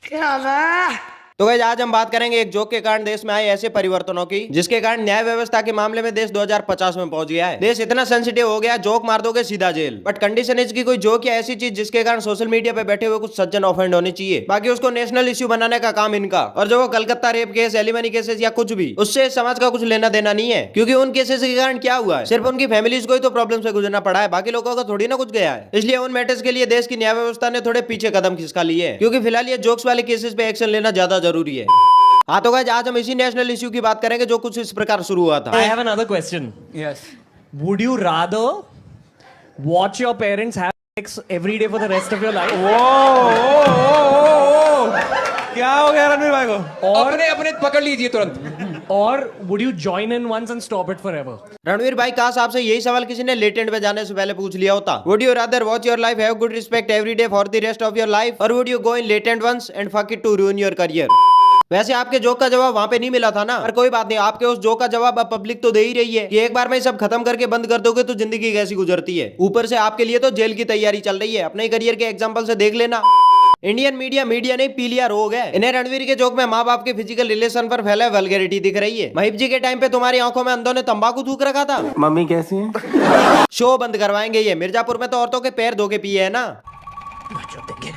क्या है? तो गाइस आज हम बात करेंगे एक जोक के कारण देश में आए ऐसे परिवर्तनों की जिसके कारण न्याय व्यवस्था के मामले में देश 2050 में पहुंच गया है। देश इतना सेंसिटिव हो गया, जोक मार दोगे सीधा जेल। बट कंडीशन इज की कोई जोक या ऐसी चीज जिसके कारण सोशल मीडिया पे बैठे हुए कुछ सज्जन ऑफेंड होने चाहिए, बाकी उसको नेशनल इश्यू बनाने का काम इनका। और जो वो Calcutta rape case, alimony cases या कुछ भी, उससे समाज का कुछ लेना देना नहीं है, क्योंकि उन केसेस के कारण क्या हुआ है, सिर्फ उनकी फैमिलीज को ही तो प्रॉब्लम से गुजरना पड़ा है, बाकी लोगों का थोड़ी ना कुछ गया है। इसलिए उन मैटर्स के लिए देश की न्याय व्यवस्था ने थोड़े पीछे कदम खिसका लिए है, क्योंकि फिलहाल ये जोक्स वाले केसेस पे एक्शन लेना ज्यादा जरूरी है। हाँ तो गाइस आज हम इसी नेशनल इश्यू की बात करेंगे जो कुछ इस प्रकार शुरू हुआ था। I have another question. Yes. Would you rather watch your parents have sex every day for the rest of your life, क्या हो गया रणवीर भाई को? or अपने अपने पकड़ लीजिए तुरंत। or would you join in once and stop it forever? Ranveer भाई काश आपसे यही सवाल किसी ने लेटेंट में जाने से पहले पूछ लिया होता। Would you rather watch your life have good respect every day for the rest of your life, और would you go in latent once and fuck it to ruin your career? वैसे आपके जोक का जवाब वहाँ पे नहीं मिला था ना, पर कोई बात नहीं, आपके उस जोक का जवाब अब पब्लिक तो दे ही रही है कि एक बार में सब खत्म करके बंद कर दोगे तो जिंदगी कैसी गुजरती है। ऊपर से आपके लिए तो जेल की तैयारी चल रही है, अपने करियर के एग्जाम्पल से देख लेना। इंडियन मीडिया नहीं पीलिया रोग है। इन्हें रणवीर के जोक में माँ बाप के फिजिकल रिलेशन पर फैले वल्गैरिटी दिख रही है। महिप जी के टाइम पे तुम्हारी आंखों में अंधों ने तंबाकू थूक रखा था। मम्मी कैसी है? शो बंद करवाएंगे ये। मिर्जापुर में तो औरतों के पैर धो के पिए है ना। माँ चोद देंगे,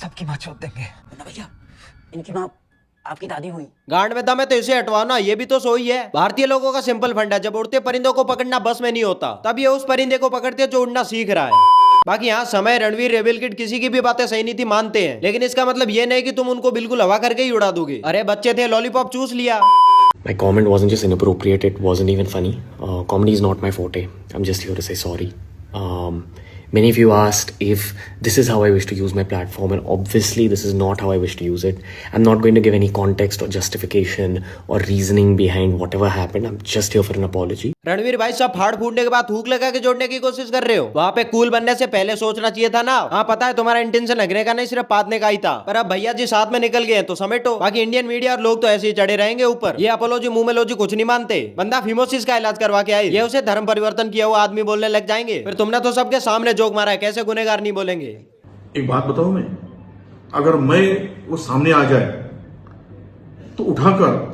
सबकी माँ चोद देंगे। मुन्ना भैया, इनकी माँ आपकी दादी हुई। गांड में दम है तो इसे हटवाओ ना, ये भी तो सोई है। भारतीय लोगों का सिंपल फंडा, जब उड़ते परिंदों को पकड़ना बस में नहीं होता, तब ये उस परिंदे को पकड़ते जो उड़ना सीख रहा है। बाकी यहाँ समय, रणवीर, रेबेल किड किसी की भी बातें सही नहीं थी मानते हैं, लेकिन इसका मतलब ये नहीं कि तुम उनको बिल्कुल हवा करके ही उड़ा दोगे। अरे बच्चे थे, लॉलीपॉप चूस लिया। My comment wasn't just inappropriate, it wasn't even funny. Comedy is not my forte. I'm just here to say sorry. Many of you asked if this is how I wish to use my platform, and obviously this is not how I wish to use it. I'm not going to give any context or justification or reasoning behind whatever happened. I'm just here for an apology. Ranveer भाई सब फाड़ फूटने के बाद थूक लगा के जोड़ने की कोशिश कर रहे हो। वहाँ पे कूल बनने से पहले सोचना चाहिए था ना। हाँ पता है तुम्हारा इंटेंशन हगने का नहीं, सिर्फ पादने का ही था, पर अब भैया जी साथ में निकल गए तो समेटो। बाकी इंडियन मीडिया और लोग तो ऐसे ही चढ़े रहेंगे ऊपर। ये अपोलॉजी मुमेलॉजी कुछ नहीं मानते। बंदा फिमोसिस का इलाज करवा के आए, ये उसे धर्म परिवर्तन किया हुआ आदमी बोलने लग जाएंगे। फिर तुमने तो सबके सामने जोक मारा है, कैसे गुनेगार नहीं बोलेंगे? एक बात बताऊं, मैं अगर मैं वो सामने आ जाए तो उठाकर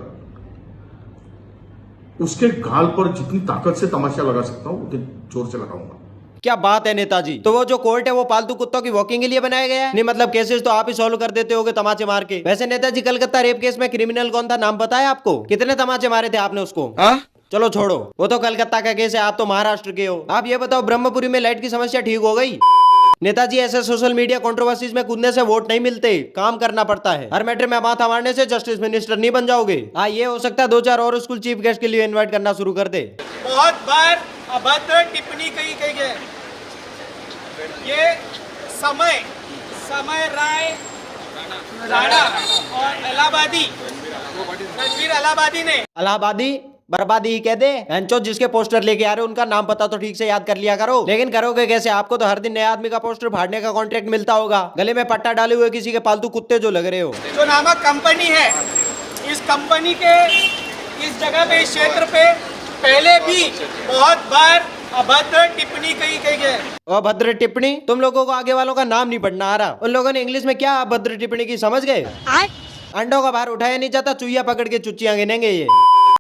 उसके गाल पर जितनी ताकत से तमाशा लगा सकता हूं उतनी जोर से लगाऊंगा। क्या बात है नेताजी। तो वो जो कोर्ट है वो पालतू कुत्तों की वॉकिंग के लिए बनाया गया है? नहीं मतलब केसेस तो आप ही सॉल्व कर देते होगे तमाचे मार के। वैसे नेताजी कलकत्ता रेप केस में क्रिमिनल कौन था, नाम पता है आपको? कितने तमाचे मारे थे आपने उसको? चलो छोड़ो, वो तो कलकत्ता का केस है, आप तो महाराष्ट्र के हो। आप ये बताओ ब्रह्मपुरी में लाइट की समस्या ठीक हो गई? नेताजी ऐसे सोशल मीडिया कंट्रोवर्सीज में कूदने से वोट नहीं मिलते, काम करना पड़ता है। हर मैटर में माथा मारने से जस्टिस मिनिस्टर नहीं बन जाओगे। हाँ ये हो सकता है 2-4 और स्कूल चीफ गेस्ट के लिए इनवाइट करना शुरू कर दे। बहुत बार अभद्र टिप्पणी कही गई है। ये समय राय राणा और इलाहाबादी रणवीर इलाहाबादी ने बर्बादी ही कह दे। एंचो जिसके पोस्टर लेके आ रहे हो उनका नाम पता तो ठीक से याद कर लिया करो। लेकिन करोगे कैसे? आपको तो हर दिन नए आदमी का पोस्टर फाड़ने का कॉन्ट्रैक्ट मिलता होगा, गले में पट्टा डाले हुए किसी के पालतू कुत्ते जो लग रहे हो। जो नामक कंपनी है, इस कंपनी के इस जगह पे, इस क्षेत्र पे पहले भी बहुत बार अभद्र टिप्पणी कही गई है। अभद्र टिप्पणी? तुम लोगों को आगे वालों का नाम नहीं पढ़ना आ रहा। उन लोगों ने इंग्लिश में क्या अभद्र टिप्पणी की समझ गए? अंडों का बाहर उठाया नहीं जाता, चुईया पकड़ के चुच्चियां गिनेंगे ये।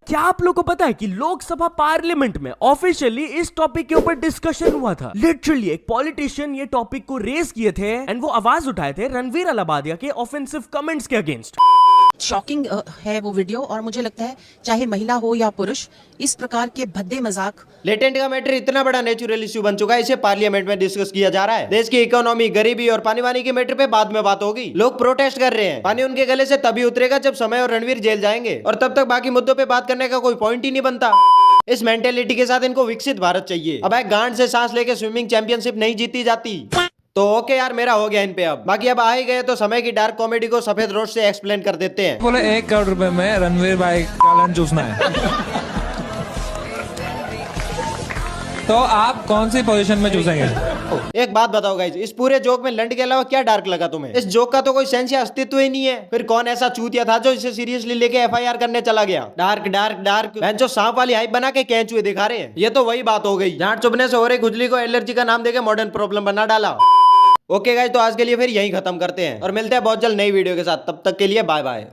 क्या आप लोगों को पता है कि लोकसभा पार्लियामेंट में ऑफिशियली इस टॉपिक के ऊपर डिस्कशन हुआ था? लिटरली एक पॉलिटिशियन ये टॉपिक को रेज किए थे एंड वो आवाज उठाए थे रणवीर इलाहाबादिया के ऑफेंसिव कमेंट्स के अगेंस्ट। शॉकिंग है वो वीडियो, और मुझे लगता है चाहे महिला हो या पुरुष, इस प्रकार के भद्दे मजाक। लेटेंट का मैटर इतना बड़ा नेचुरल इश्यू बन चुका है, इसे पार्लियामेंट में डिस्कस किया जा रहा है। देश की इकोनॉमी, गरीबी और पानी वानी के मैटर पे बाद में बात होगी। लोग प्रोटेस्ट कर रहे हैं। पानी उनके गले से तभी उतरेगा जब समय और रणवीर जेल जाएंगे, और तब तक बाकी मुद्दों पे बात करने का कोई पॉइंट ही नहीं बनता। इस मेंटेलिटी के साथ इनको विकसित भारत चाहिए। अब गांड से सांस लेके स्विमिंग चैंपियनशिप नहीं जीती जाती। तो ओके यार, मेरा हो गया इन पे। अब बाकी अब आ ही गए तो समय की डार्क कॉमेडी को सफेद रोड से एक्सप्लेन कर देते हैं। बोले 1 करोड़ रुपए में रणवीर भाई का लंच चूसना है। तो आप कौन सी पोजीशन में चूसेंगे? एक बात बताओ गाइस, इस पूरे जोक में लंड के अलावा क्या डार्क लगा तुम्हें? इस जोक का तो कोई सेंस या अस्तित्व ही नहीं है। फिर कौन ऐसा चूतिया था जो इसे सीरियसली लेके एफआईआर करने चला गया? डार्क डार्क डार्क जो सांप वाली हाइप बना के कैंचुए दिखा रहे हैं। ये तो वही बात हो गई, जहाँ चुभने से हो रही खुजली को एलर्जी का नाम देके मॉडर्न प्रॉब्लम बना डाला। ओके गाइस, तो आज के लिए फिर यहीं खत्म करते हैं और मिलते हैं बहुत जल्द नई वीडियो के साथ। तब तक के लिए बाय बाय।